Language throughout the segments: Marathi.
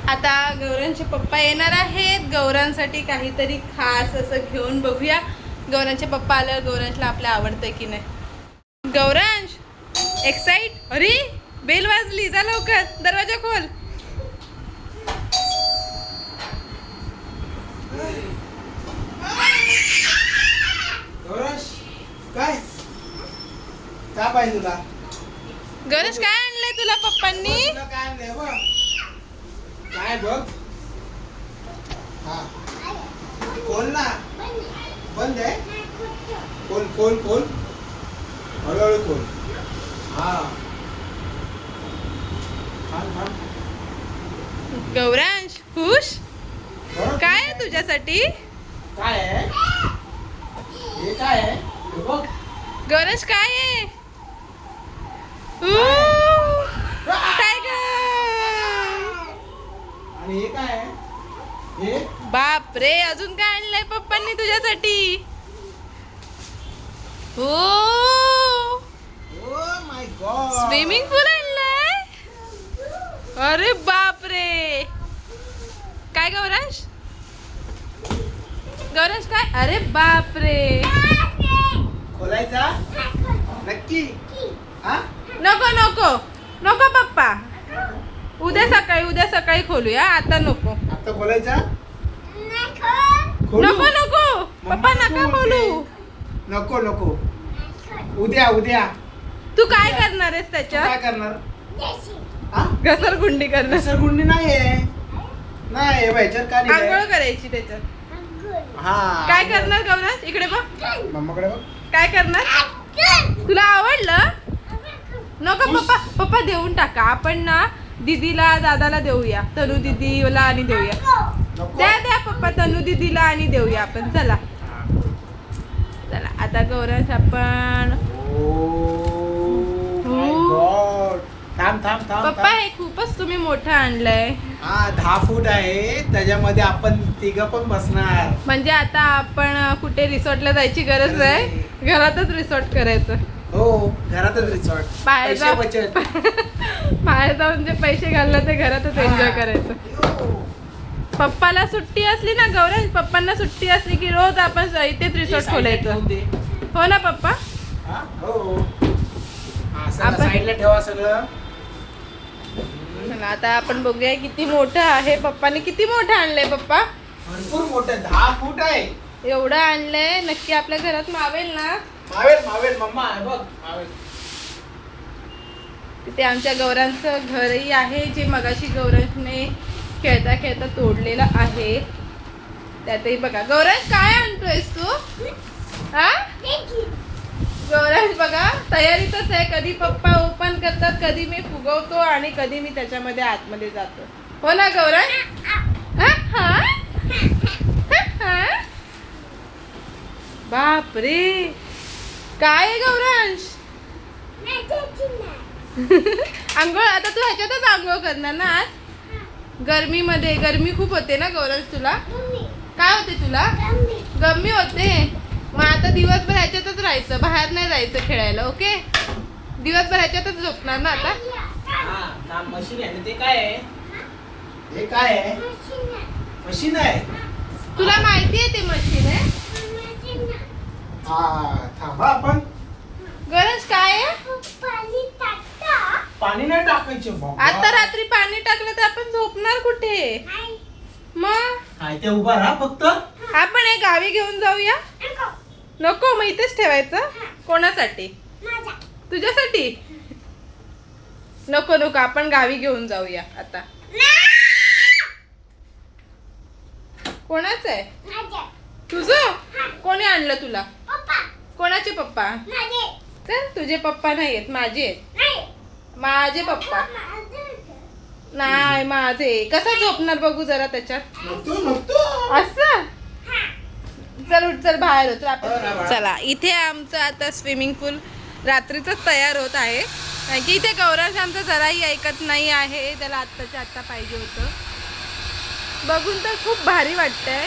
आता गौरांचे पप्पा येणार आहेत. गौरांसाठी काहीतरी खास असं घेऊन बघूया. गौरांचे पप्पा आल्यावर गौरांशला आपल्या आवडतंय की नाही. गौरांश एक्साइट. अरे बेल वाजली, जा लवकर दरवाजा खोल. गौरांश काय काय पाहिजे तुला? गौरांश काय आणलंय तुला पप्पांनी? तुला काय आणलंय बघ? काय बघ? हा खोल ना. बंद आहे. खोल खोल खोल, हळूहळू खोल. हा थांब थांब. गौरांश खुश? गौरांश, काय आहे तुझ्यासाठी? काय आहे हे? काय आहे हे बघ. गौरांश काय आहे? टायगर. आणि हे काय आहे हे? बाप रे, अजून काय आणलंय पप्पांनी तुझ्यासाठी? हो, ओ माय गॉड, स्विमिंग पूल आणलाय. अरे बाप रे. काय गौरांश? गौरांश काय? अरे बाप रे. खोलायचा नक्की? हा नको नको नको पप्पा, उद्या सकाळी खोलूया, आता नको. आता खोलायचा? नको नको पप्पा, नका खोलू. नको नको, उद्या उद्या. तू काय करणार आहेस तू त्याच्यात? काय करणार? हा घसरगुंडी करणार? घसरगुंडी नाहीये. नाही ह्याच्यात काय आंघोळ लिहिलंय? करायची त्याच्यात. हा काय करणार गौरांश? इकडे बघ. मम्माकडे बघ. काय करणार? तुला आवडलं? नको पप्पा, पप्पा देऊन टाका. आपण ना दीदीला दादाला देऊया, तनू दीदीला आणि देऊया. नको. द्या द्या पप्पा, तनू दीदीला आणि देऊया आपण. चला हा. चला आता गौरांश आपण. Oh my God. थांब थांब थांब पप्पा थांब. हे खूपच तुम्ही मोठं आणलंय. हा 10 फूट आहे, त्याच्यामध्ये आपण तिघं पण बसणार. म्हणजे आता आपण कुठे रिसॉर्टला जायची गरज आहे? घरातच रिसॉर्ट करायचं. हो घरातच रिसॉर्ट. बाहेर पैसे जाऊ- बचत. बाहेर जाऊन जे पैसे घालले ते घरातच एन्जॉय हा. करायचं. यो. पप्पाला सुट्टी असली ना गौरांश, पप्पांना सुट्टी असली की रोज आपण इथेच रिसॉर्ट खोलायचं. ठेवून दे. हो ना पप्पा? हा, हो. हा, सगळं आपण- साईडला ठेवा सगळं. चला, आता आपण बघूया किती मोठं आहे. पप्पाने किती मोठं आणलंय पप्पा? भरपूर मोठं 10 फूट आहे. एवढं आणलंय, नक्की आपल्या घरात मावेल ना? मावेल मावेल मम्मा आहे बघ मावेल. तिथे आमच्या गौरांचं घरही आहे, जे मगाशी गौरांशने खेळता खेळता तोडलेलं आहे. त्यातही बघा. गौरांश काय आणतोयस तू? हा गौरांश बघा तयारीतच आहे. कधी पप्पा ओपन करतात, कधी मी फुगवतो आणि कधी मी त्याच्यामध्ये आतमध्ये जातो. हो ना गौरांश? हा? हा? हा? बाप रे, काय आहे गौरांश? आंघोळ आता तू ह्याच्यातच आंघोळ करणार ना आज? गरमीमध्ये गरमी खूप होते ना गौरांश तुला? काय होते तुला? गरमी होते. मग आता दिवसभर ह्याच्यातच राहायचं, बाहेर नाही जायचं खेळायला. ओके, दिवसभर ह्याच्यातच झोपणार ना आता? हा मशीन आहे ना, ते काय आहे? हे काय आहे? मशीन आहे. तुला माहिती आहे ते मशीन आहे? हा थांबा आपण. गौरांश काय आहे? पाणी नाही टाकायचं बाबा. आता रात्री पाणी टाकलं तर आपण झोपणार कुठे? मग काय ते उभा राहा फक्त. आपण हे गावी घेऊन जाऊया? नको, मग इथेच ठेवायचं. कोणासाठी? तुझ्यासाठी? नको नको, आपण गावी घेऊन जाऊया आता. कोणाचं आहे? तुझं? कोणी आणलं तुला? कोणाचे पप्पा? तर तुझे पप्पा नाही आहेत, माझे आहेत. माझे पप्पा नाही, माझे. कसा झोपणार बघू जरा त्याच्यात. असं चल उठ, चल बाहेर होत आपण. चला, इथे आमचं आता स्विमिंग पूल रात्रीच तयार होत आहे. कारण की इथे गौरांश आमचं जराही ऐकत नाही आहे. त्याला आत्ताच्या आत्ता पाहिजे होतं. बघून तर खूप भारी वाटतंय.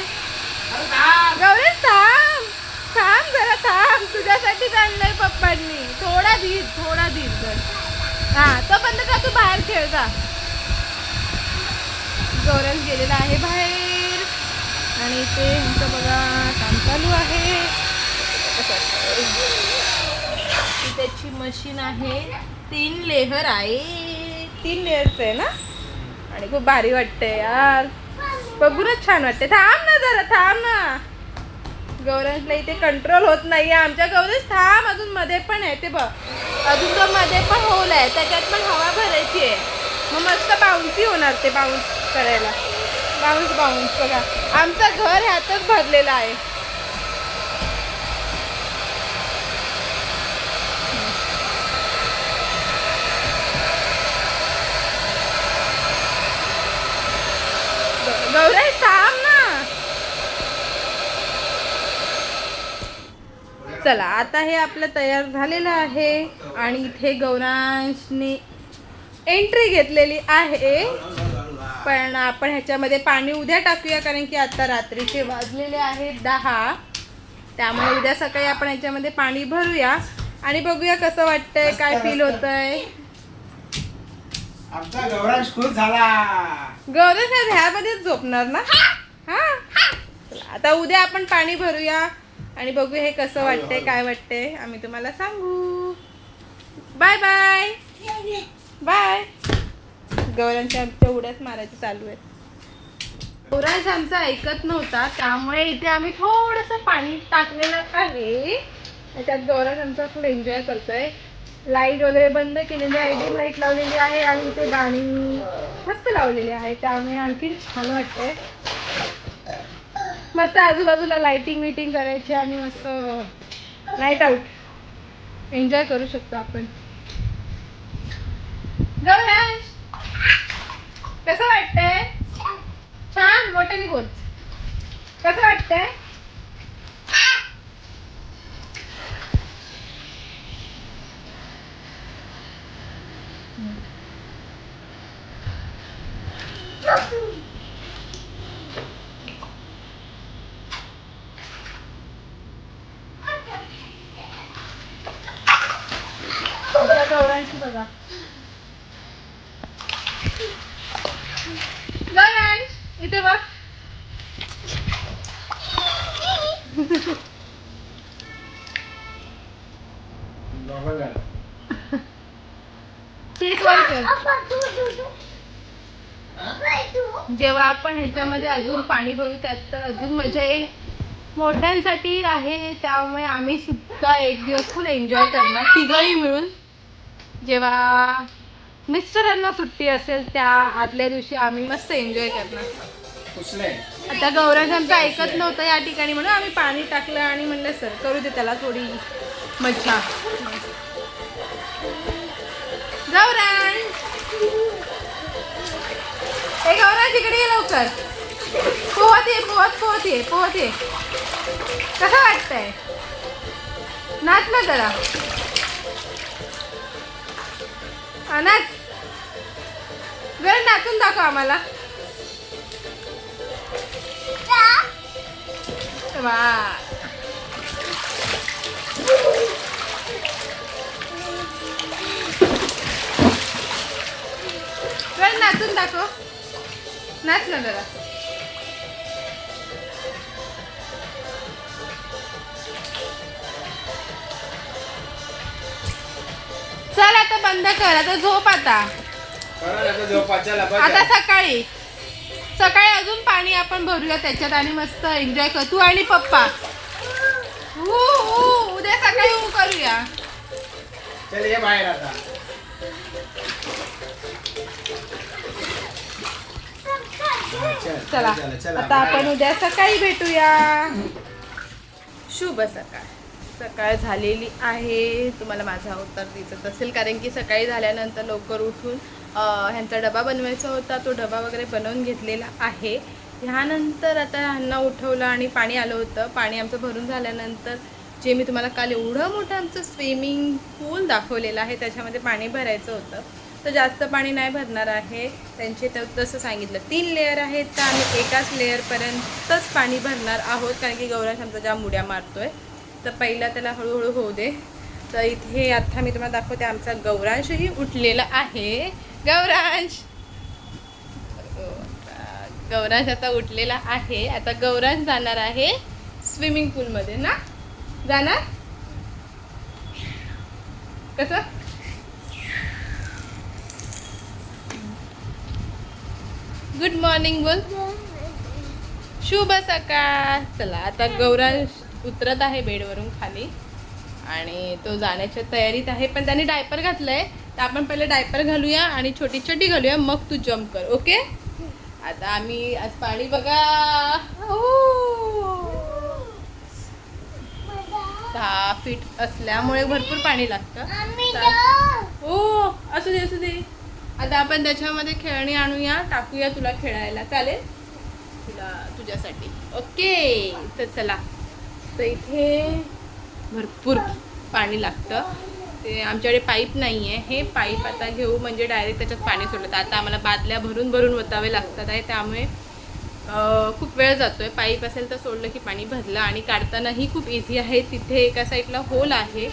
गौरांश थांब थांब जरा थांब, तुझ्यासाठीच आणलंय पप्पांनी. थोडा धीर तर. हा तो बंद कर, तू बाहेर खेळ जा. गौरांश गेलेला आहे बाहेर आणि इथे ह्यांचं बघा काम चालू आहे. त्याची मशीन आहे, 3 लेअर आहे, 3 लेअरचं आहे ना आणि खूप भारी वाटतंय यार, बघूनच छान वाटते. थांब ना जरा, थांब ना. गौरांशला इथे कंट्रोल होत नाहीये आमच्या. गौरांश थांब, अजून मध्ये पण आहे ते बघ, अजून तो मध्ये पण होल आहे, त्याच्यात पण हवा भरायची आहे. मग मस्त बाउन्सी होणार ते, बाउन्स करायला. बाउन्स बाउन्स बघा, आमचं घर ह्यातच भरलेलं आहे. गौरांश थांब ना. चला आता हे आपलं तयार झालेलं आहे आणि इथे गौरांशने एंट्री घेतलेली आहे. पण आपण ह्याच्यामध्ये पाणी उद्या टाकूया, कारण की आता रात्रीचे वाजलेले आहेत 10. त्यामुळे उद्या सकाळी आपण ह्याच्यामध्ये पाणी भरूया आणि बघूया कसं वाटतंय, काय फील होतंय. आमचा गौरांश खुश झाला. गौरांश ह्यामध्येच झोपणार ना. हा, आता उद्या आपण पाणी भरूया आणि बघूया हे कसं वाटतंय, काय वाटतंय, आम्ही तुम्हाला सांगू. Bye bye bye. गौरांच्या आमच्या उड्याच मारायचं चालू आहे. गौरांश आमचा ऐकत नव्हता, त्यामुळे इथे आम्ही थोडंसं पाणी टाकलेलं आहे. त्याच्यात गौरांश आमचा फुल एन्जॉय करतोय. लाईट वगैरे बंद केलेली आहे, डिम लाईट लावलेली आहे आणि इथे गाणी मस्त लावलेली आहे, त्यामुळे आणखी छान वाटतंय. मस्त आजूबाजूला लाइटिंग विटिंग करायची आणि मस्त नाईट आउट एन्जॉय करू शकतो आपण. गौरांश कसं वाटतंय? छान, मोठ्याने बोल. कसं वाटतंय? गौरांश बघा, गौरांश इथे बघ. जेव्हा आपण ह्याच्यामध्ये अजून पाणी भरू त्यात तर अजून मजा येईल. मोठ्यांसाठी आहे, त्यामुळे आम्ही सुद्धा एक दिवस फुल एन्जॉय करणार तिघही मिळून. जेव्हा मिस्टरांना सुट्टी असेल त्या आदल्या दिवशी आम्ही मस्त एन्जॉय करणार. आता गौरांश आमचं ऐकत नव्हतं या ठिकाणी, म्हणून आम्ही पाणी टाकलं आणि म्हणलं सर करू दे त्याला थोडी मज्जा. गौरांश, हे गौरांश इकडे ये लवकर. पोहत ये, पोहत पोहत ये, पोहत ये. कसं वाटतंय? नाच ना जरा. नाच, जरा नाचून दाखव आम्हाला. वा, जरा नाचून दाखव, नाच ना जरा. चल आता बंद कर, आता झोप. आता आता सकाळी सकाळी अजून पाणी आपण भरूया त्याच्यात आणि मस्त एन्जॉय कर तू आणि पप्पा. उद्या सकाळी करूया. चल ये बाहेर आता. चला आता आपण उद्या सकाळी भेटूया. शुभ सकाळ. सकाळ झालेली आहे. तुम्हाला माझा अवतार दिसत असेल, कारण की सकाळी झाल्यानंतर लवकर उठून ह्यांचा डबा बनवायचा होता. तो डबा वगैरे बनवून घेतलेला आहे. ह्यानंतर आता ह्यांना उठवलं आणि पाणी आलं होतं. पाणी आमचं भरून झाल्यानंतर जे मी तुम्हाला काल एवढं मोठं आमचं स्विमिंग पूल दाखवलेलं आहे त्याच्यामध्ये पाणी भरायचं होतं. तर जास्त पाणी नाही भरणार आहे. त्यांचे तसं सांगितलं 3 लेअर आहेत, तर आम्ही एकाच लेअरपर्यंतच पाणी भरणार आहोत, कारण की गौरांश आमचा ज्या मुड्या मारतोय. तर पहिला त्याला हळूहळू होऊ दे. तर इथे आता मी तुम्हाला दाखवते आमचा गौरांशही उठलेला आहे. गौरांश गौरांश आता उठलेला आहे. आता गौरांश जाणार आहे स्विमिंग पूल मध्ये ना. जाणार कसं? गुड मॉर्निंग बोल. शुभ सकाळ. चला आता गौरांश उतरत आहे बेडवरून खाली आणि तो जाण्याच्या तयारीत आहे. पण त्याने डायपर घातलंय तर आपण पहिले डायपर घालूया आणि छोटी चड्डी घालूया, मग तू जम्प कर. ओके. आता आम्ही आज पाणी बघा 10 फीट असल्यामुळे भरपूर पाणी लागतं. हो असू दे असू दे. आता आपण त्याच्यामध्ये खेळणी आणूया, टाकूया तुला खेळायला. चालेल तुला तुझ्यासाठी. ओके. तर चला. तर इथे भरपूर पाणी लागतं. ते आमच्याकडे पाईप नाही आहे. हे पाईप आता घेऊ म्हणजे डायरेक्ट त्याच्यात पाणी सोडलं. आता आम्हाला बादल्या भरून भरून ओतावे लागतात आहे, त्यामुळे खूप वेळ जातो आहे. पाईप असेल तर सोडलं की पाणी भरलं आणि काढतानाही खूप इझी आहे. तिथे एका साईडला होल आहे,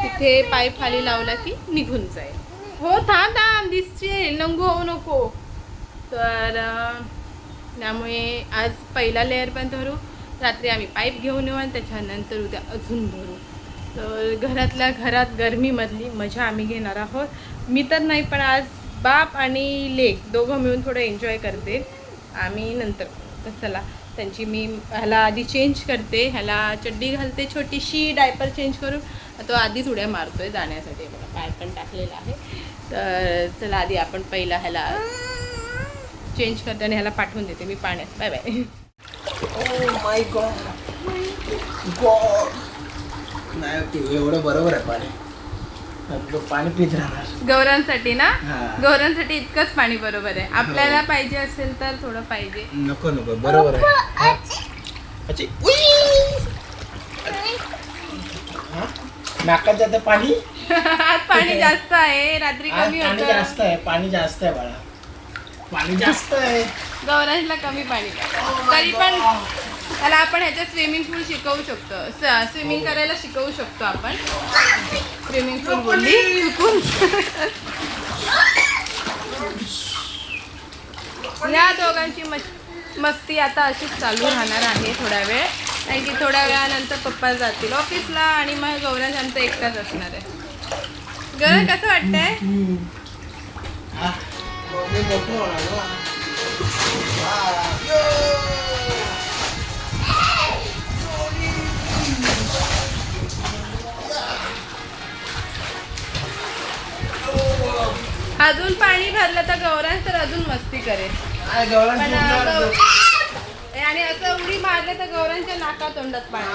तिथे पाईप खाली लावला की निघून जाईल. हो थांब दिसशील, नको. तर त्यामुळे आज पहिला लेअर पण धरू, रात्री आम्ही पाईप घेऊन येऊ आणि त्याच्यानंतर उद्या अजून भरू. तर घरातल्या घरात गरमीमधली मजा आम्ही घेणार आहोत. मी तर नाही, पण आज बाप आणि लेक दोघं मिळून थोडं एन्जॉय करते. आम्ही नंतर. तर चला त्यांची मी ह्याला आधी चेंज करते, ह्याला चड्डी घालते छोटीशी, डायपर चेंज करून. तो आधीच उड्या मारतोय जाण्यासाठी, बघा पाय पण टाकलेला आहे. तर चला आधी आपण पहिला ह्याला चेंज करते आणि ह्याला पाठवून देते मी पाण्यात. Bye bye. Oh my god. नाही ते एवढं बरोबर आहे पाणी. पाणी पित राहणार गौरांसाठी ना. हा. गौरांसाठी इतकंच पाणी बरोबर आहे. आपल्याला पाहिजे असेल तर थोडं पाहिजे. नको बरोबर आहे. नाकात जातं पाणी. आज पाणी जास्त आहे, रात्री कमी पाणी होतं. जास्त आहे. पाणी जास्त आहे बाळा. पाणी जास्त आहे. गौरांशला कमी पाणी लागतं. तरी पण त्याला आपण ह्याच्यात स्विमिंग पूल शिकवू शकतो. स्विमिंग करायला शिकवू शकतो आपण. स्विमिंग पूल बोलली चुकून. या दोघांची मस्ती आता अशीच चालू राहणार आहे थोडा वेळ. नाही की थोड्या वेळानंतर पप्पा जातील ऑफिसला आणि मग गौरांश आमचा एकटाच असणार आहे. गौरांश कसं वाटतंय? अजून पाणी भरलं तर गौरांश तर अजून मस्ती करेल. आणि असं उडी मारलं तर गौरांच्या नाका तोंडात पाणी.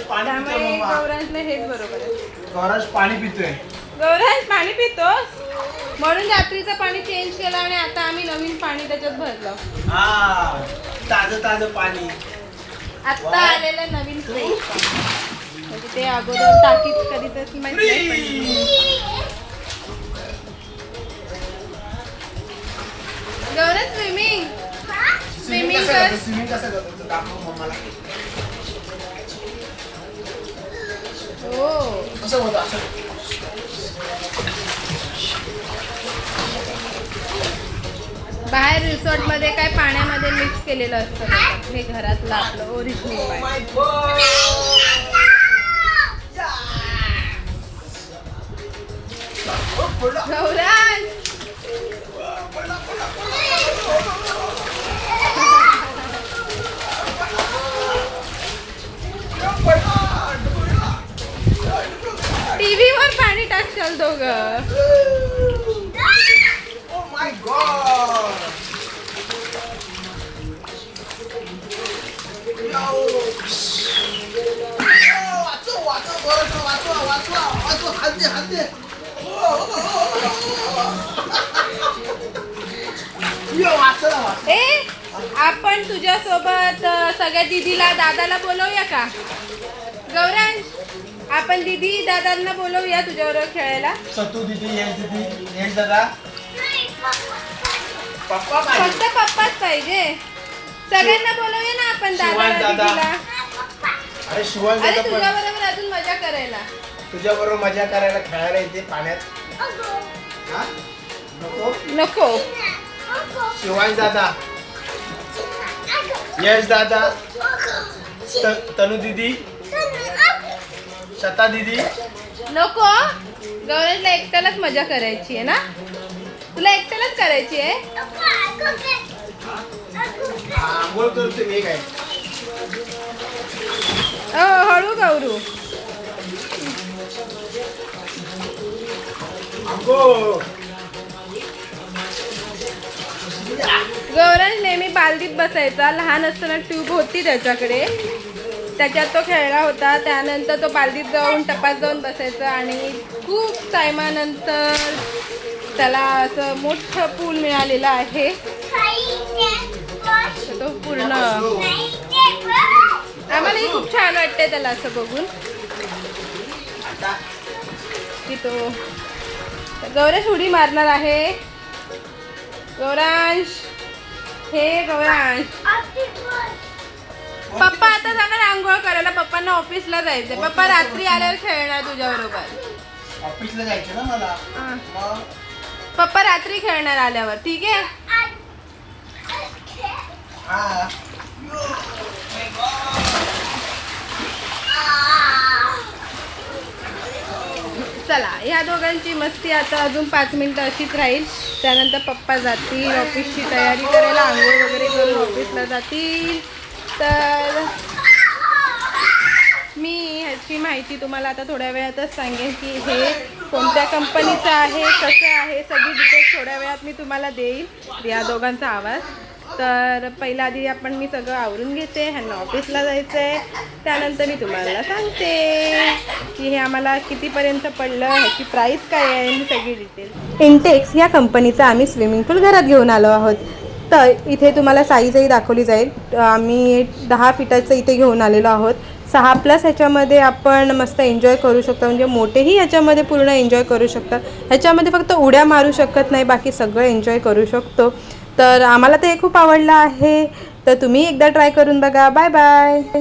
त्यामुळे गौरांशला हेच बरोबर आहे. गौरांश पाणी पितोय. गौरांश पाणी पितोस म्हणून रात्रीचं पाणी चेंज केलं आणि आता आम्ही नवीन पाणी त्याच्यात भरलं. ताजं पाणी. आता आलेलं नवीन फ्रेश पाणी. म्हणजे ते अगोदर टाकीत कधी तर माहित नाही. गौरांश स्विमिंग कर. स्विमिंग कसं करतो दाखव मम्माला. हो कसं होतं असं. बाहेर रिसॉर्ट मध्ये काय पाण्यामध्ये मिक्स केलेलं असतं. हे घरातलं आपलं ओरिजिनल पाणी. गौरांश टीव्ही वर पाणी टाकशाल दोघं. ए आपण तुझ्यासोबत सगळ्या दीदीला दादाला बोलवूया का? गौरांश आपण दीदी दादांना बोलवूया तुझ्याबरोबर खेळायला. सतू दीदी यश दादा पप्पा फक्त पप्पाच पाहिजे. सगळ्यांना बोलवूया ना आपण दादाला दीदीला. अरे शिवाय अरे तुझ्याबरोबर अजून मजा करायला. तुझ्याबरोबर मजा करायला खेळायला येते पाण्यात. नको नको शिवाय दादा यश दादा, तनु दीदी, शता दीदी. नको गौरांशला एकट्यालाच मजा करायची आहे ना, तुला एकट्यालाच करायची आहे. आंघोळ करतो मी काय. हळू गौरू. गौरांश नेहमी बालदीत बसायचा. लहान असताना ट्यूब होती त्याच्याकडे, त्याच्यात तो खेळला होता. त्यानंतर तो बालदीत जाऊन टपात जाऊन बसायचा आणि खूप टायमानंतर त्याला असं मोठं पूल मिळालेलं आहे. तर तो पूर्ण आम्हालाही खूप छान वाटतंय त्याला असं बघून की तो. गौरांश उडी मारणार आहे. गौरांश, हे गौरांश, पप्पा आता जाणार आंघोळ करायला. पप्पांना ऑफिसला जायचंय. पप्पा रात्री आल्यावर खेळणार तुझ्या बरोबर. ऑफिसला जायचं ना मला. मग पप्पा रात्री खेळणार आल्यावर, ठीक आहे. हा. चला, ह्या दोघांची मस्ती आता अजून 5 मिनिटं अशीच राहील. त्यानंतर पप्पा जातील ऑफिसची तयारी करायला, आंघोळ वगैरे करून ऑफिसला जातील. तर मी ह्याची माहिती तुम्हाला आता थोड्या वेळातच सांगेन की हे कोणत्या कंपनीचं आहे, कसं आहे, सगळी डिटेल्स थोड्या वेळात मी तुम्हाला देईल. या दोघांचा आवाज. तर पहिला आधी मी सगळं आवरून घेते. ह्यांना ऑफिसला जायचं आहे. त्यानंतर मी तुम्हाला सांगते की हे आम्हाला कितीपर्यंत पडलं, ह्याची प्राईस काय आहे, ही सगळी डिटेल. इंटेक्स या कंपनीचा आम्ही स्विमिंग पूल घरात घेऊन आलो आहोत. तर इथे तुम्हाला साईजही दाखवली जाईल. आम्ही 10 फीटाचं इथे घेऊन आलेलो आहोत. 6+ ह्याच्यामध्ये आपण मस्त एन्जॉय करू शकतो. म्हणजे मोठेही ह्याच्यामध्ये पूर्ण एन्जॉय करू शकतात. ह्याच्यामध्ये फक्त उड्या मारू शकत नाही, बाकी सगळं एन्जॉय करू शकतो. तर आम्हाला ते खूप आवडलं आहे. तर तुम्ही एकदा ट्राय करून बघा. Bye bye.